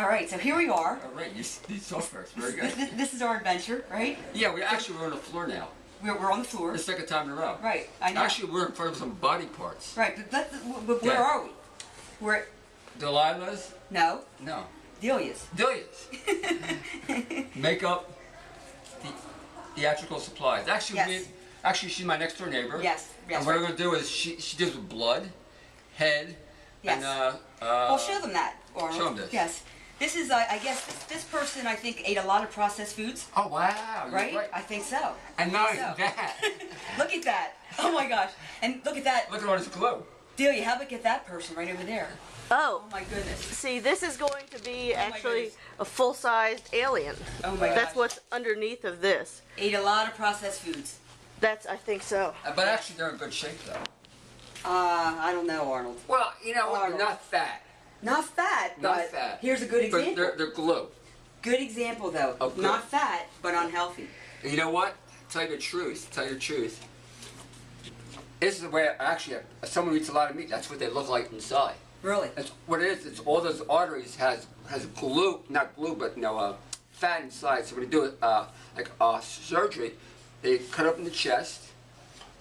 All right, so here we are. All right, you saw first. Very good. This is our adventure, right? Yeah, we're on the floor now. We're on the floor. The second time in a row. Right, I know. Actually, we're in front of some body parts. Right, but where are we? We're Delilah's? no. No. Delia's. Delia's. Makeup, theatrical supplies. Actually, Yes. actually, she's my next door neighbor. Yes. And what I'm going to do is she deals with blood, head, Yes. and Well, show them that, Arnold. show them this. Yes. This is, I guess, this person, I think, ate a lot of processed foods. Oh wow! You're Right? I think so. And not So. only that, Look at that. Oh my gosh. And look at that. look at all this glue. Delia, how about get that person right over there? Oh, Oh my goodness. see, this is going to be my actually goodness. a full-sized alien. Oh my That's gosh. what's underneath of this. Ate a lot of processed foods. I think so. But actually, they're in good shape though. I don't know, Arnold. Well, you know what? They're Arnold. not fat. Not fat, Not but fat. here's a good But example. they're glue. Good example, though. Oh, good. Not fat, but unhealthy. You know what? Tell you the truth. This is the way actually someone eats a lot of meat. That's what they look like inside. Really? That's what it is. It's all those arteries has glue, not glue, but fat inside. So when you do surgery, they cut open the chest,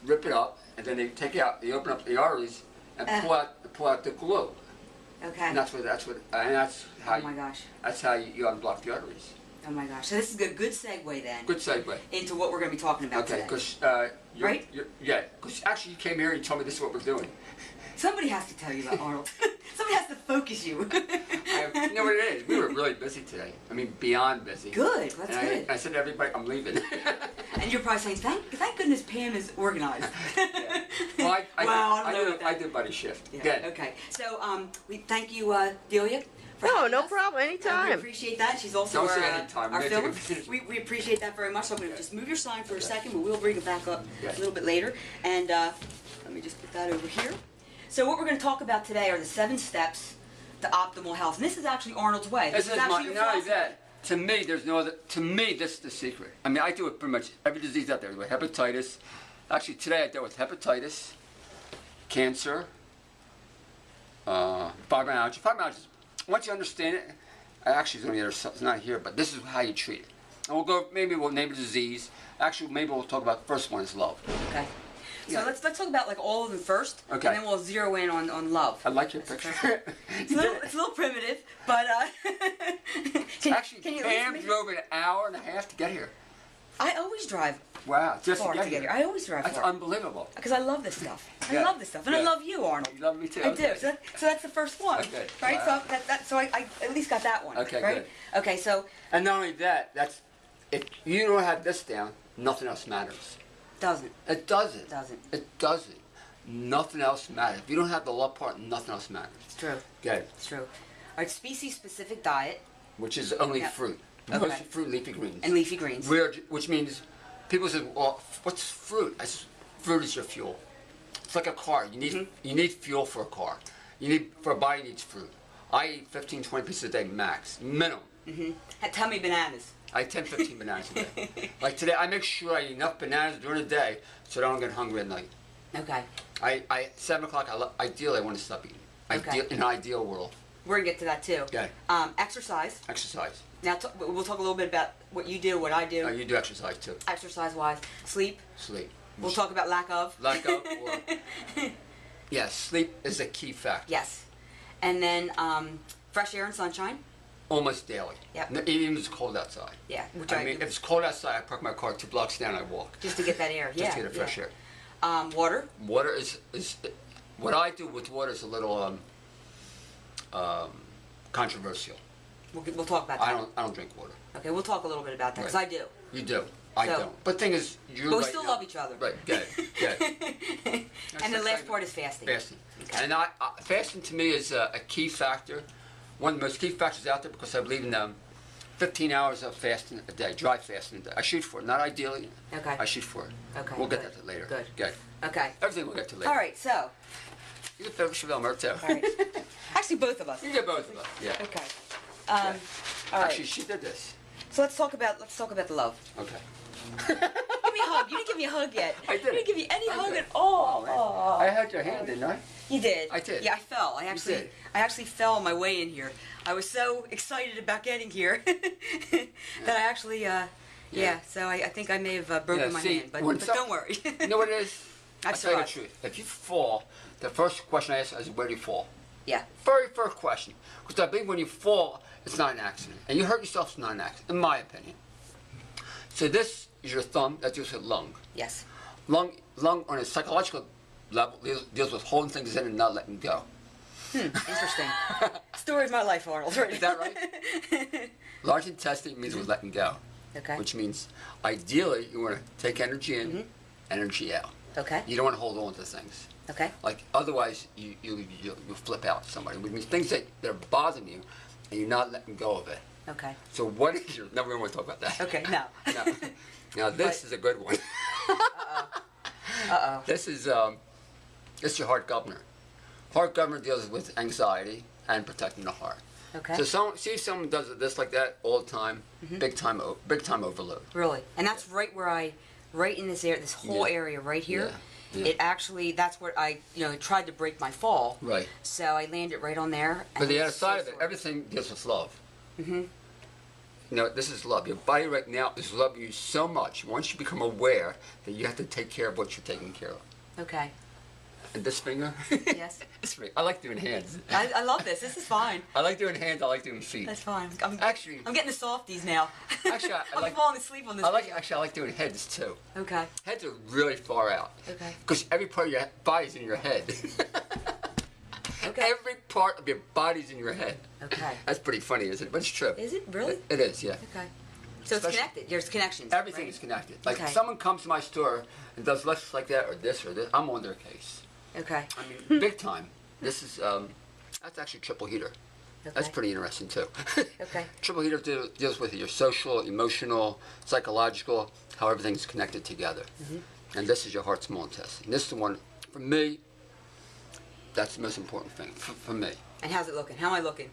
rip it up, and then they open up the arteries and pull out the glue. Okay. And that's how Oh my gosh. That's how you unblock the arteries. Oh my gosh. So this is a good segue then Good segue. into what we're going to be talking about Okay, today. because Right? because actually you came here and you told me this is what we're doing. Somebody has to tell you about Arnold. Somebody has to focus you. You know what it is? We were really busy today. I mean, beyond busy. Good. That's And good. I said to everybody, I'm leaving. And you're probably saying, thank goodness Pam is organized. Yeah. Well, I did buddy shift. Yeah, Good. okay. So we thank you, Delia. For No, having no us. problem. And we Anytime. appreciate that. She's also Don't say our, anytime. our We're filmer. gonna take a- We appreciate that very much. So I'm going to just move your sign for a second, but we'll bring it back up Yeah. a little bit later. And let me just put that over here. So what we're going to talk about today are the 7 steps to optimal health. And this is actually Arnold's way. This is actually your not only philosophy. that. To me, there's no other. To me, this is the secret. I mean, I do it pretty much every disease out there. With hepatitis. Actually, today I dealt with hepatitis, cancer, fibromyalgia. Fibromyalgia. Once you understand it, actually, it's not here, but this is how you treat it. And maybe we'll name a disease. Actually, maybe we'll talk about the first one is love. Okay. So Yeah. let's talk about like all of them first, Okay. and then we'll zero in on love. I like your picture. It's a little primitive, but Actually, can you Pam listen to me? drove an hour and a half to get here. I always drive Wow, just far to to get get here. here. I always drive That's far unbelievable. because I love this stuff. I Yeah. love this stuff, and I Yeah. love you, Arnold. You love me too. I Okay. do. So that's the first one, Okay. right? Wow. So I at least got that one. Okay, right? good. Okay, so And not only that, if you don't have this down, nothing else matters. doesn't It doesn't. doesn't. It doesn't. Nothing else matters. If you don't have the love part, nothing else matters. It's true. Okay. It's true. All right, species-specific diet Which is only Yeah. fruit. Okay. Mostly fruit, leafy greens. and leafy greens. Which means people say, well, what's fruit? I said, fruit is your fuel. It's like a car. You need fuel for a car. For a body needs fruit. I eat 15, 20 pieces a day max, minimum. Tell me bananas. I eat 10, 15 bananas a day. Like today, I make sure I eat enough bananas during the day so I don't get hungry at night. Okay. I 7 o'clock, ideally I want to stop eating. Okay. In an ideal world. We're gonna get to that too. Okay. Exercise. Exercise. Now we'll talk a little bit about what you do, what I do, You do exercise too. exercise-wise. Sleep. Sleep. We'll talk about lack of. Lack of or... Yeah, sleep is a key factor. Yes. And then fresh air and sunshine. Almost daily. Yep. Even if it's cold outside. Yeah, which I mean, if it's cold outside, I park my car 2 blocks down, I walk. just to get that air. Just to get the fresh air. Water. Water is what I do with water is a little controversial. We'll talk about that. I don't drink water. Okay, we'll talk a little bit about that because Right. I do. You do. I So- don't. But the thing is, you. But we still love each other. Right. Good. Good. And the last part is fasting. Fasting. Okay. And fasting to me is a key factor, one of the most key factors out there because I believe in 15 hours of fasting a day, dry fasting a day. I shoot for it, not ideally. Okay. I shoot for it. Okay, We'll get good. that to later. Good. Good. Okay. Everything we'll get to later. All right. So. You can finish with Elmer too. All right. Actually, both of us. You get both of us. Yeah. Okay. Yeah. All right. Actually, she did this. So let's talk about the love. Okay. Give me a hug. You didn't give me a hug yet. I did. You didn't give me any I hug did. at all. I had your hand, didn't I? You did. I did. Yeah, I fell. did. I actually fell on my way in here. I was so excited about getting here that I actually, yeah. So I think I may have broken my hand, but don't worry. You know what it is? I've I'll tell you the survived. truth. If you fall, the first question I ask is, where do you fall? Yeah. Very first question. Because I believe when you fall, it's not an accident. And you hurt yourself, it's not an accident, in my opinion. So this is your thumb, that's just a lung. Yes. Lung on a psychological level deals with holding things in and not letting go. Interesting. Story of my life, Arnold. Right? Is that right? Large intestine means we're letting go. Okay. Which means, ideally, you want to take energy in, energy out. Okay. You don't want to hold on to things. Okay. Like, otherwise, you flip out somebody. Which means things that are bothering you, and you're not letting go of it. Okay. So what is your... No, we don't want to talk about that. Okay, no. No. Now, this is a good one. Uh-oh. This is your heart governor. Heart governor deals with anxiety and protecting the heart. Okay. So someone does this like that all the time, big time overload. Really? And that's right where right in this area, this whole Yeah. area right here. Yeah. It actually, that's where I, tried to break my fall. Right. So I landed right on there. But and the it's other side so of it, sore. everything deals with love. This is love. Your body right now is loving you so much. Once you become aware that you have to take care of what you're taking care of. Okay. And this finger? Yes. This finger. I like doing hands. I love this. This is fine. I like doing hands. I like doing feet. That's fine. Actually- I'm getting the softies now. Actually, I I'm like- falling asleep on this. I video. like doing heads too. Okay. Heads are really far out. Okay. Because every part of your body's in your head. Okay. Every part of your body's in your head. Okay. That's pretty funny, isn't it? But it's true. Is it really? It is, yeah. Okay. So it's Especially- connected. There's connections. Everything right? is connected. Like Okay. if someone comes to my store and does less like that or this, I'm on their case. Okay. I mean, big time. This is, that's actually triple heater. That's Okay. pretty interesting too. Okay. Triple heater deals with your social, emotional, psychological, how everything's connected together. And this is your heart small intestine. This is the one, for me, that's the most important thing, for me. And how's it looking? How am I looking?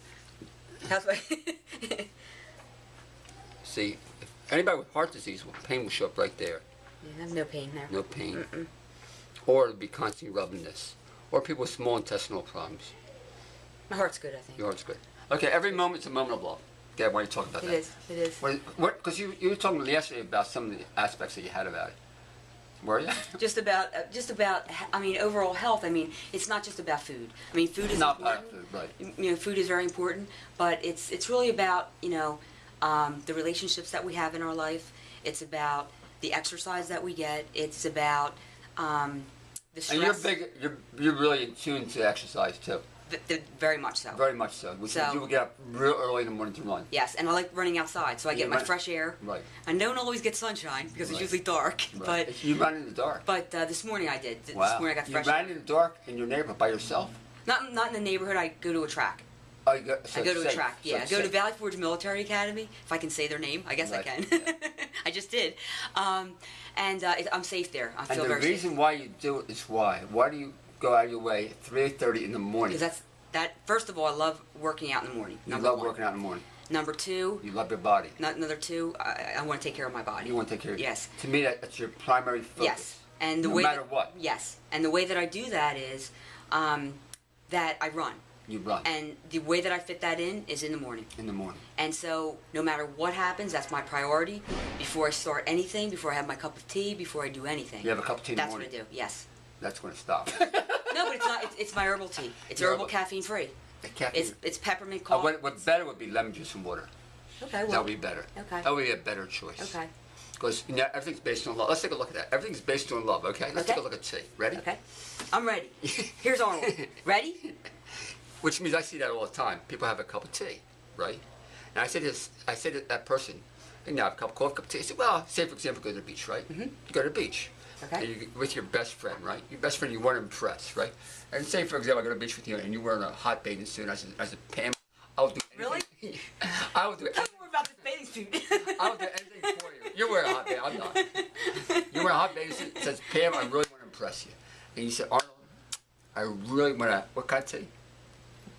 How's my? See, if anybody with heart disease, pain will show up right there. I have no pain there. No pain. Or it'll be constantly rubbing this. Or people with small intestinal problems. My heart's good, I think. Your heart's good. Okay, every moment's a moment of love. Okay, why are you talking about It that? is. It is. Because you were talking yesterday about some of the aspects that you had about it. Were you? Just about. I mean, overall health. I mean, it's not just about food. I mean, food is Not important. about food, right. Food is very important, but it's really about the relationships that we have in our life. It's about the exercise that we get. It's about the stress. And you're big. You're really in tune to exercise too. Very much so. Very much so. Which So- means you will get up real early in the morning to run. Yes, and I like running outside, so I get You my run- fresh air. Right. I don't always get sunshine because it's Right. usually dark, Right. You run in the dark. but this morning I did. This Wow. morning I got You fresh. ran in the dark in your neighborhood by yourself. Not in the neighborhood. I go to a track. Oh, you go, so I go to it's a safe. track. So Yeah, I it's go to safe. Valley Forge Military Academy. If I can say their name, I guess I Right. can. I just did, and I'm safe there. I And feel the very reason why you do it is why. Why do you go out of your way at 3:30 in the morning? because that. First of all, I love working out in the morning. You Number love one. working out in the morning. Number two, You love your body. another two, I want to take care of my body. You want to take care of Yes. To me, that's your primary focus. Yes, and the no way matter that, what. Yes, and the way that I do that is that I run, You run and the way that I fit that in is in the morning. in the morning. And so, no matter what happens, that's my priority. Before I start anything, before I have my cup of tea, before I do anything. You have a cup of tea in the That's morning. what I do. Yes. That's when it stops. No, but it's not. It's my herbal tea. It's Your herbal, herbal- caffeine free. The caffeine. It's peppermint coffee. What better would be lemon juice and water. Okay. That Well. would be better. Okay. That would be a better choice. Okay. Because everything's based on love. Let's take a look at that. Everything's based on love, okay? Let's take a Okay. look at tea. Ready? Okay. I'm ready. Here's Arnold. Ready? Which means I see that all the time. People have a cup of tea, right? And I say to that person, you know, have a cup of coffee, cup of tea. I said, well, say for example, go to the beach, right? You go to the beach. Okay. And you're with your best friend, right? Your best friend you want to impress, right? And say for example, I go to the beach with you and you're wearing a hot bathing suit. And I said, Pam, I'll do anything. Really? I will do Tell anything. me more about this bathing suit. I will do anything for you. You're wearing a hot bathing. I'm not. You're wearing a hot bathing suit. It says, Pam, I really want to impress you. And you said, Arnold, I really want to. What kind of tea?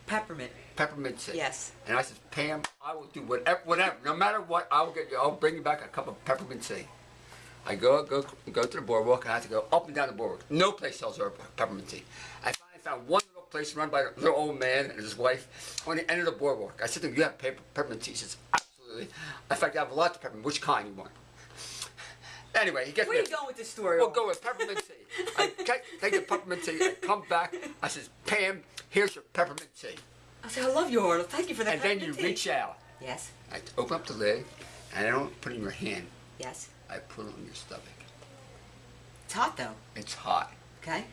Peppermint. Peppermint tea. Yes. And I said, Pam, I will do whatever, no matter what. I'll bring you back a cup of peppermint tea. I go to the boardwalk. I have to go up and down the boardwalk. No place sells peppermint tea. I finally found one little place run by a little old man and his wife on the end of the boardwalk. I said to him, you have peppermint tea? He says, absolutely. In fact, I have lots of peppermint. Which kind you want? Anyway, he gets Where are me. you going with this story? We'll go with peppermint tea. I take the peppermint tea, I come back, I says, Pam, here's your peppermint tea. I said, I love you, Arnold. Thank you for that. And then you peppermint tea. reach out. Yes. I open up the lid, and I don't put it in your hand. Yes. I put it on your stomach. It's hot though. It's hot. Okay.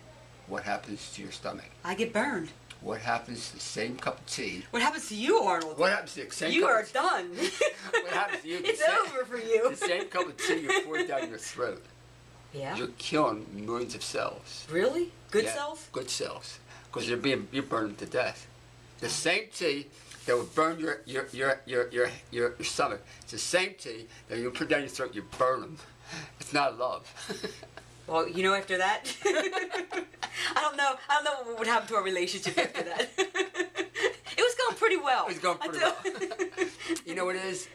What happens to your stomach? I get burned. What happens to the same cup of tea? What happens to you, Arnold? What happens to the same You cup are of done. What happens to you? It's The same- over for you. The same cup of tea you pour down your throat. Yeah. You're killing millions of cells. Really? Good Yeah, cells? Good cells. Because you're burning to death. The same tea that would burn your stomach. It's the same tea that you put down your throat, you burn them. It's not love. Well, you know, after that, I don't know what would happen to our relationship after that. It was going pretty well. It's going pretty well. You know what it is?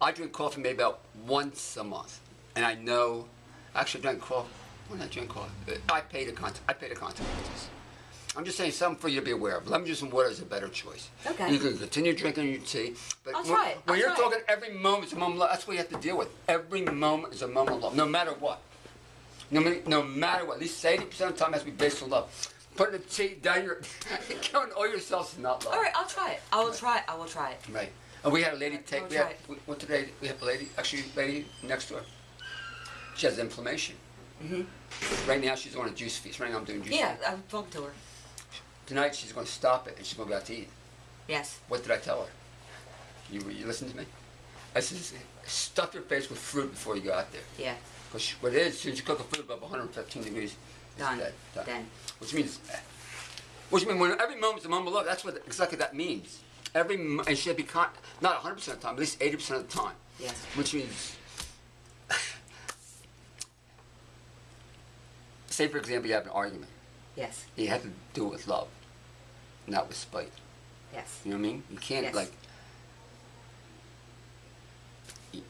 I drink coffee maybe about once a month. And I know, actually I drink coffee. When I drink coffee, I pay the consequences. I'm just saying something for you to be aware of. Lemon juice and water is a better choice. Okay. You can continue drinking your tea, but I'll try it. when I'll you're try it. talking every moment is a moment of love, that's what you have to deal with. Every moment is a moment of love, no matter what. No matter what. At least 80% of the time has to be based on love. Putting the tea down your, killing all your cells is not love. All right, I'll try it. I will try it. I will try it. Right. And we had a lady take. I'll We try had it. what today? We have a lady. Actually, a lady next door. She has inflammation. Right now she's on a juice feast. Right now I'm doing juice. Yeah, feast. I'm talking to her. Tonight she's going to stop it and she's going to go out to eat. Yes. What did I tell her? You listen to me? I said, stuff your face with fruit before you go out there. Yeah. Because what it is, as soon as you cook a food above 115 degrees, it's Done. dead. Done. Which means when every moment's a moment of love, that's what exactly that means. It should be not 100% of the time, at least 80% of the time. Yes. Which means, say for example, you have an argument. Yes. You have to do it with love, not with spite. Yes. You know what I mean? You can't Yes.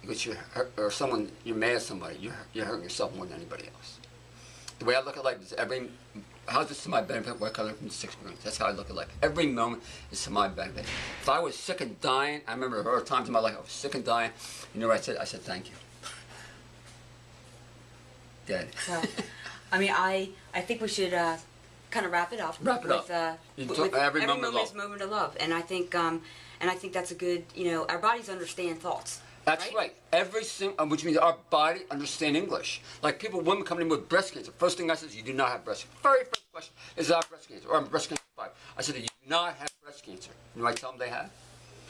because or someone, you're mad at somebody, you're hurting yourself more than anybody else. The way I look at life is how's this to my benefit? What color from this experience? That's how I look at life. Every moment is to my benefit. If I was sick and dying, I remember there were times in my life I was sick and dying. You know what I said? I said thank you. Dead. Well, I mean, I think we should kind of wrap it up. Wrap it with, up. You with took every moment of is a moment of love, and I think that's a good. You know, our bodies understand thoughts. That's right. Every single, which means our body understands English. Like women coming in with breast cancer. First thing I said is, you do not have breast cancer. Very first question is, I have breast cancer? Or I'm breast cancer 5. I said, you do not have breast cancer. You know what I tell them they have?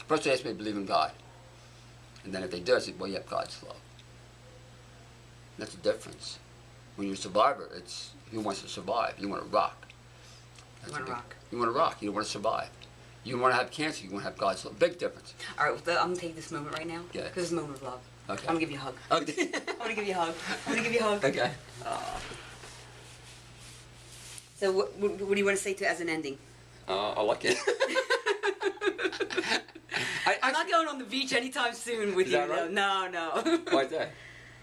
First they ask me to believe in God. And then if they do, I said, well, you have God's love. That's the difference. When you're a survivor, it's, you want to survive. You want to rock. You want to rock. You want to rock. You don't want to survive. You want to have cancer. You want to have God's love. Big difference. All right, well, I'm gonna take this moment right now. Yeah. Because it's a moment of love. Okay. I'm gonna give you a hug. Okay. I'm gonna give you a hug. I'm gonna give you a hug. Okay. So, what do you want to say as an ending? I like it. I'm not going on the beach anytime soon with Is you. that right? No. Why is that?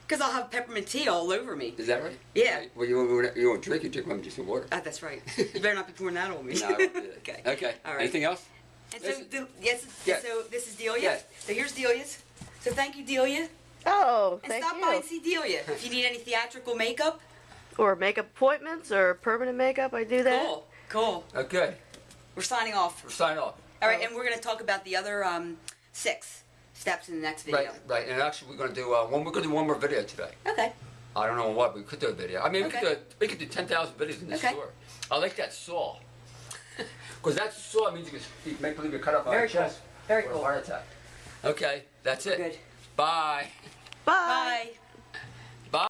Because I'll have peppermint tea all over me. Is that right? Yeah. Well, you won't drink, you drink lemon juice and water. That's right. You better not be pouring that on me. No, I won't do that. Okay. Okay. All right. Anything else? And Listen. yes. So this is Delia. Yes. So here's Delia's. So thank you, Delia. Oh, And thank stop you. by and see Delia. If you need any theatrical makeup, Or makeup appointments or permanent makeup, I do that. cool. Okay. We're signing off. We're signing off. All right, and we're going to talk about the other 6 steps in the next video. Right. And actually, we're going to do one more video today. Okay. I don't know what, but we could do a video. I mean, Okay. we could do 10,000 videos in this Okay. store. I like that saw. Because that saw means you can make believe you cut up my Very cool. chest. Very or cool. a heart attack. Okay, that's it. Good. Bye. Bye. Bye.